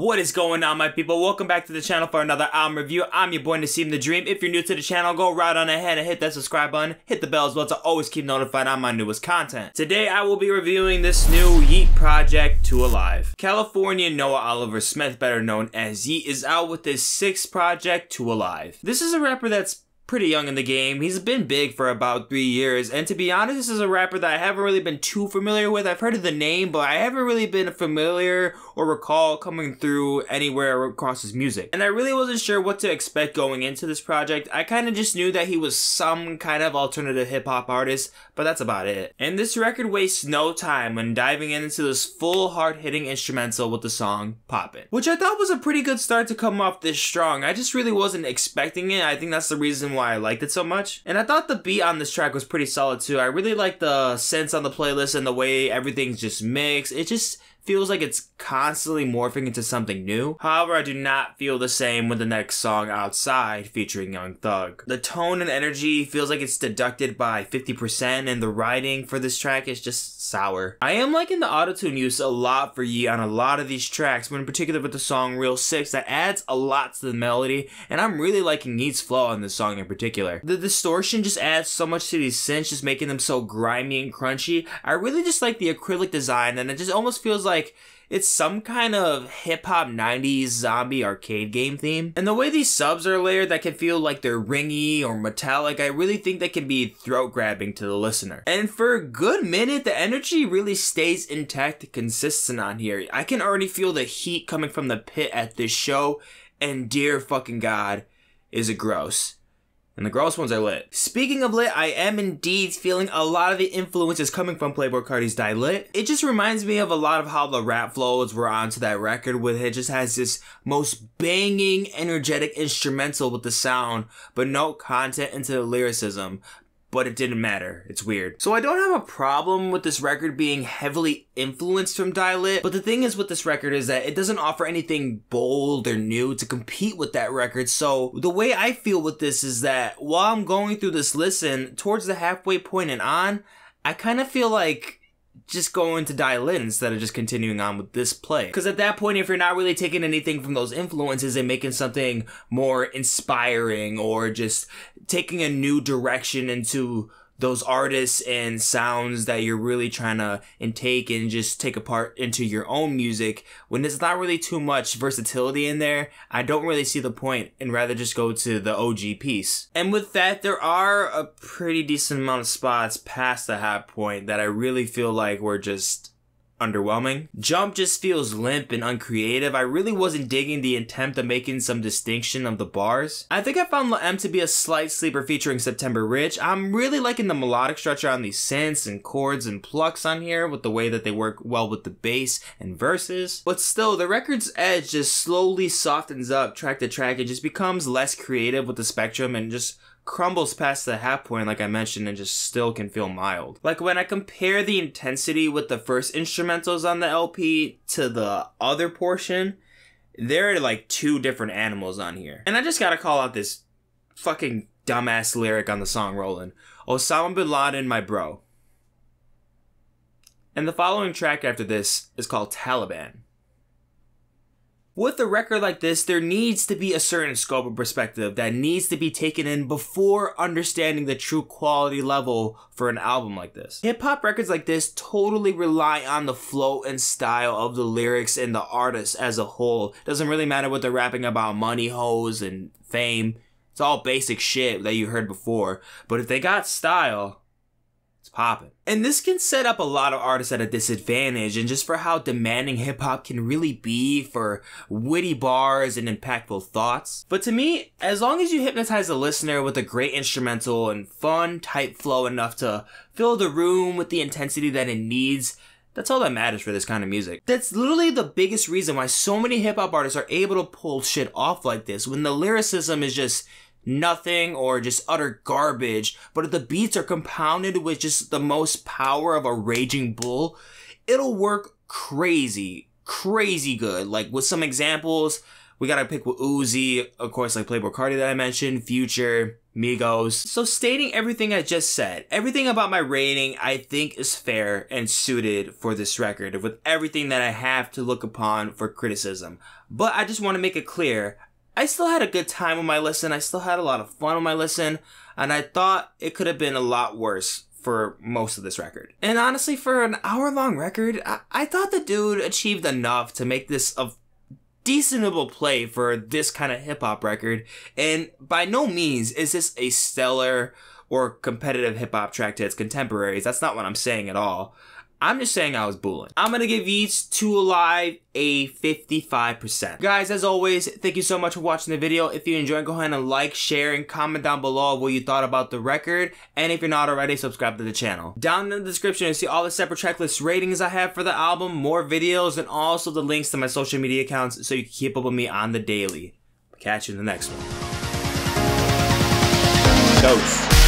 What is going on, my people? Welcome back to the channel for another album review. I'm your boy Naseem the Dream. If you're new to the channel, go right on ahead and hit that subscribe button, hit the bell as well to always keep notified on my newest content. Today I will be reviewing this new Yeat project, To Alive. Californian Noah Oliver Smith, better known as Yeat, is out with his 6th project, To Alive. This is a rapper that's pretty young in the game. He's been big for about 3 years, and to be honest, this is a rapper that I haven't really been too familiar with. I've heard of the name, but I haven't really been familiar or recall coming through anywhere across his music. And I really wasn't sure what to expect going into this project. I kind of just knew that he was some kind of alternative hip-hop artist, but that's about it. And this record wastes no time when diving into this full hard-hitting instrumental with the song Poppin', which I thought was a pretty good start to come off this strong. I just really wasn't expecting it. I think that's the reason why I liked it so much. And I thought the beat on this track was pretty solid too. I really like the synths on the playlist and the way everything's just mixed. It just feels like it's constantly morphing into something new. However, I do not feel the same with the next song, Outside, featuring Young Thug. The tone and energy feels like it's deducted by 50%, and the writing for this track is just sour. I am liking the autotune use a lot for Yeat on a lot of these tracks, but in particular with the song Real 6, that adds a lot to the melody, and I'm really liking Yeat's flow on this song in particular. The distortion just adds so much to these synths, just making them so grimy and crunchy. I really just like the acrylic design, and it just almost feels like it's some kind of hip-hop 90s zombie arcade game theme. And the way these subs are layered that can feel like they're ringy or metallic, I really think they can be throat-grabbing to the listener. And for a good minute, the energy really stays intact and consistent on here. I can already feel the heat coming from the pit at this show, and dear fucking God, is it gross. And the gross ones are lit. Speaking of lit, I am indeed feeling a lot of the influences coming from Playboi Carti's Die Lit. It just reminds me of a lot of how the rap flows were onto that record, with it just has this most banging, energetic instrumental with the sound, but no content into the lyricism. But it didn't matter. It's weird. So I don't have a problem with this record being heavily influenced from Die Lit, but the thing is with this record is that it doesn't offer anything bold or new to compete with that record. So the way I feel with this is that while I'm going through this listen, towards the halfway point and on, I kind of feel like just going to Die Lit instead of just continuing on with this play. Because at that point, if you're not really taking anything from those influences and making something more inspiring or just taking a new direction into those artists and sounds that you're really trying to intake and just take apart into your own music, when there's not really too much versatility in there, I don't really see the point and rather just go to the OG piece. And with that, there are a pretty decent amount of spots past the half point that I really feel like were just underwhelming. Jump just feels limp and uncreative. I really wasn't digging the attempt of making some distinction of the bars. I think I found La M to be a slight sleeper featuring SeptemberRich. I'm really liking the melodic structure on these synths and chords and plucks on here with the way that they work well with the bass and verses. But still, the record's edge just slowly softens up track to track. It just becomes less creative with the spectrum and just crumbles past the half point, like I mentioned, and just still can feel mild. Like when I compare the intensity with the first instrumentals on the LP to the other portion, there are like two different animals on here. And I just gotta call out this fucking dumbass lyric on the song Rollin. Osama bin Laden, my bro. And the following track after this is called Tailban. With a record like this, there needs to be a certain scope of perspective that needs to be taken in before understanding the true quality level for an album like this. Hip-hop records like this totally rely on the flow and style of the lyrics and the artist as a whole. Doesn't really matter what they're rapping about, money, hoes, and fame. It's all basic shit that you heard before. But if they got style, it's poppin'. And this can set up a lot of artists at a disadvantage, and just for how demanding hip-hop can really be for witty bars and impactful thoughts. But to me, as long as you hypnotize the listener with a great instrumental and fun, tight flow enough to fill the room with the intensity that it needs, that's all that matters for this kind of music. That's literally the biggest reason why so many hip-hop artists are able to pull shit off like this, when the lyricism is just nothing or just utter garbage, but if the beats are compounded with just the most power of a raging bull, it'll work crazy good. Like with some examples, We gotta pick with Uzi, of course, like Playboi Carti that I mentioned, Future, Migos. So stating everything I just said, everything about my rating I think is fair and suited for this record with everything that I have to look upon for criticism. But I just want to make it clear, I still had a good time with my listen, I still had a lot of fun with my listen, and I thought it could have been a lot worse for most of this record. And honestly, for an hour-long record, I thought the dude achieved enough to make this a decentable play for this kind of hip-hop record, and by no means is this a stellar or competitive hip-hop track to its contemporaries. That's not what I'm saying at all. I'm just saying I was booling. I'm gonna give Yeat's To Alive a 55%. Guys, as always, thank you so much for watching the video. If you enjoyed, go ahead and like, share, and comment down below what you thought about the record. And if you're not already, subscribe to the channel. Down in the description, you'll see all the separate tracklist ratings I have for the album, more videos, and also the links to my social media accounts so you can keep up with me on the daily. Catch you in the next one. Dose.